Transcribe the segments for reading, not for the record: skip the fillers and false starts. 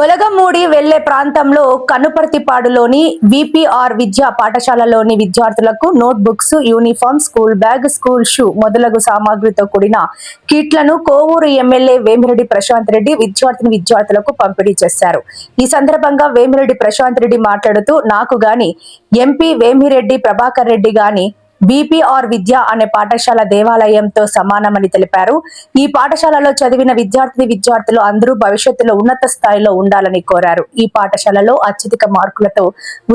గొలగమూడి వెళ్లే ప్రాంతంలో కనుపర్తిపాడులోని విపిఆర్ విద్యా పాఠశాలలోని విద్యార్థులకు note books, uniform, school bag, school shoe మొదలగు సామాగ్రితో కూడిన కిట్లను కోవూరు ఎమ్మెల్యే వేమిరెడ్డి ప్రశాంత్ రెడ్డి విద్యార్థులకు పంపిణీ చేశారు. ఈ సందర్భంగా వేమిరెడ్డి ప్రశాంత్ రెడ్డి మాట్లాడుతూ, నాకు గాని ఎంపీ వేమిరెడ్డి ప్రభాకర్ రెడ్డి గాని బీపీఆర్ విద్య అనే పాఠశాల దేవాలయంతో సమానమని తెలిపారు. ఈ పాఠశాలలో చదివిన విద్యార్థులు అందరూ భవిష్యత్తులో ఉన్నత స్థాయిలో ఉండాలని కోరారు. ఈ పాఠశాలలో అత్యధిక మార్కులతో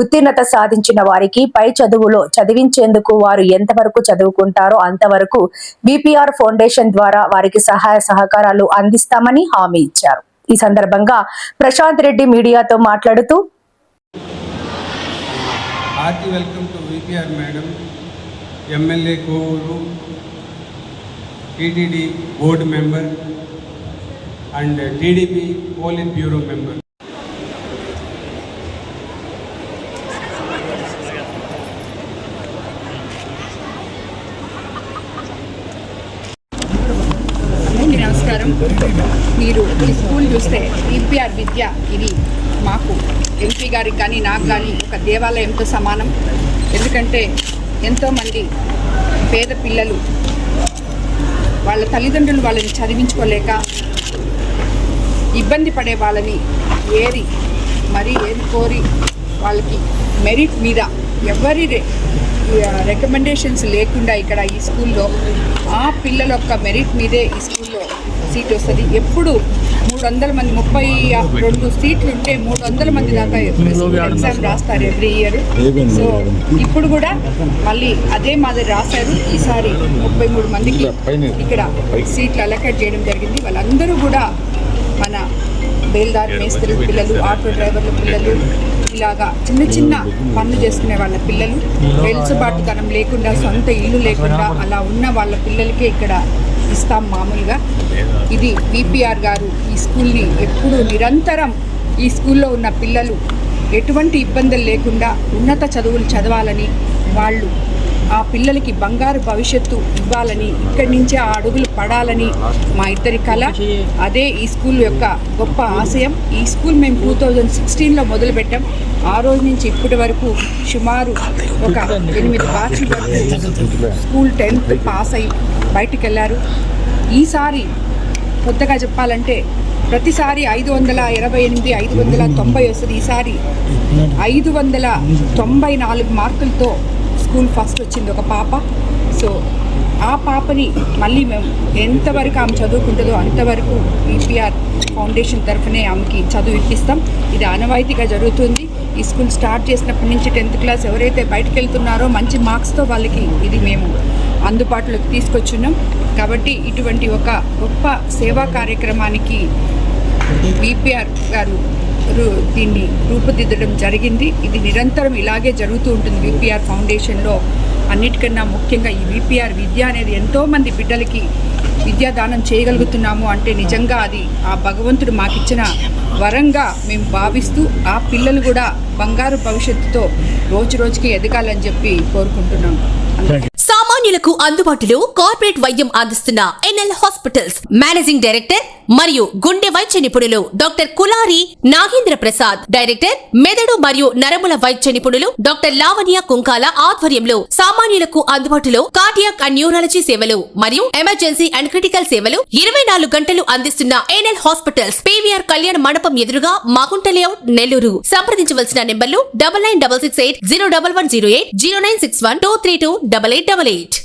ఉత్తీర్ణత సాధించిన వారికి పై చదువులో చదివించేందుకు వారు ఎంతవరకు చదువుకుంటారో అంతవరకు బీపీఆర్ ఫౌండేషన్ ద్వారా వారికి సహాయ సహకారాలు అందిస్తామని హామీ ఇచ్చారు. ఈ సందర్భంగా ప్రశాంత్ రెడ్డి మీడియాతో మాట్లాడుతూ, MLA Kovur, TTD board member and TDP polit bureau member. అందరికీ నమస్కారం. మీరు ఈ స్కూల్ చూస్తే విపిఆర్ విద్య ఇది మాకు ఎంపీ గారికి కానీ నాకు కానీ ఒక దేవాలయంతో సమానం. ఎందుకంటే ఎంతోమంది పేద పిల్లలు వాళ్ళ తల్లిదండ్రులు వాళ్ళని చదివించుకోలేక ఇబ్బంది పడే వాళ్ళని ఏరి కోరి వాళ్ళకి మెరిట్ మీద ఎవరి రికమెండేషన్స్ లేకుండా ఇక్కడ ఈ స్కూల్లో ఆ పిల్లల యొక్క మెరిట్ మీదే ఈ స్కూల్లో సీట్ వస్తుంది. ఎప్పుడు 300 మంది 32 సీట్లు ఉంటే 300 మంది దాకా ఎగ్జామ్ రాస్తారు ఎవ్రీ ఇయర్. సో ఇప్పుడు కూడా మళ్ళీ అదే మాదిరి రాశారు. ఈసారి 33 మందికి ఇక్కడ సీట్లు అలొకేట్ చేయడం జరిగింది. వాళ్ళందరూ కూడా మన బేల్దార్ మేస్త్రి పిల్లలు, ఆటో డ్రైవర్ల పిల్లలు, ఇలాగా చిన్న పనులు చేసుకునే వాళ్ళ పిల్లలు, వెలుసుబాటుతనం లేకుండా సొంత ఇల్లు లేకుండా అలా ఉన్న వాళ్ళ పిల్లలకే ఇక్కడ ఇస్తాం మామూలుగా. ఇది విపిఆర్ గారు ఈ స్కూల్ని ఎప్పుడు నిరంతరం ఈ స్కూల్లో ఉన్న పిల్లలు ఎటువంటి ఇబ్బందులు లేకుండా ఉన్నత చదువులు చదవాలని, వాళ్ళు ఆ పిల్లలకి బంగారు భవిష్యత్తు ఇవ్వాలని, ఇక్కడి నుంచే ఆ అడుగులు పడాలని మా ఇద్దరి కళ. అదే ఈ స్కూల్ యొక్క గొప్ప ఆశయం. ఈ స్కూల్ మేము 2016లో మొదలుపెట్టాం. ఆ రోజు నుంచి ఇప్పటి వరకు సుమారు ఒక 8 బ్యాచ్ల వరకు స్కూల్ 10th పాస్ అయ్యి బయటికి వెళ్ళారు. ఈసారి కొత్తగా చెప్పాలంటే ప్రతిసారి 528, 590 వస్తుంది. ఈసారి 594 మార్కులతో స్కూల్ ఫస్ట్ వచ్చింది ఒక పాప. సో ఆ పాపని మళ్ళీ మేము ఎంతవరకు ఆమె చదువుకుంటుందో అంతవరకు విపిఆర్ ఫౌండేషన్ తరఫునే ఆమెకి చదువు ఇప్పిస్తాం. ఇది ఆనవాయితీగా జరుగుతుంది. ఈ స్కూల్ స్టార్ట్ చేసినప్పటి నుంచి 10th క్లాస్ ఎవరైతే బయటకు వెళ్తున్నారో మంచి మార్క్స్తో వాళ్ళకి ఇది మేము అందుబాటులోకి తీసుకొచ్చున్నాం. కాబట్టి ఇటువంటి ఒక గొప్ప సేవా కార్యక్రమానికి విపిఆర్ గారు దీన్ని రూపుదిద్దడం జరిగింది. ఇది నిరంతరం ఇలాగే జరుగుతూ ఉంటుంది విపిఆర్ ఫౌండేషన్లో. అన్నిటికన్నా ముఖ్యంగా ఈ విపిఆర్ విద్య అనేది ఎంతోమంది బిడ్డలకి విద్యాదానం చేయగలుగుతున్నాము అంటే నిజంగా అది ఆ భగవంతుడు మాకిచ్చిన వరంగా మేము భావిస్తూ ఆ పిల్లలు కూడా బంగారు భవిష్యత్తుతో రోజుకి ఎదగాలని చెప్పి కోరుకుంటున్నాము. సామాన్యులకు అందుబాటులో కార్పొరేట్ వైద్యం అందిస్తున్న ఎన్ఎల్ హాస్పిటల్స్ మేనేజింగ్ డైరెక్టర్ మరియు గుండె వైద్య నిపుణులు డాక్టర్ కులారి నాగేంద్ర ప్రసాద్, డైరెక్టర్ మెదడు మరియు నరముల వైద్య నిపుణులు డాక్టర్ లావణ్య కుంకాల ఆధ్వర్యంలో సామాన్యులకు అందుబాటులో కార్డియాక్ అండ్ న్యూరాలజీ సేవలు మరియు ఎమర్జెన్సీ అండ్ క్రిటికల్ సేవలు 24 గంటలు అందిస్తున్న ఎన్ఎల్ హాస్పిటల్స్ పీవీఆర్ కళ్యాణ మండపం ఎదురుగా మాగుంట లేఅవుట్, నెల్లూరు. సంప్రదించవలసిన నెంబర్లు 9966801108, 0961232888.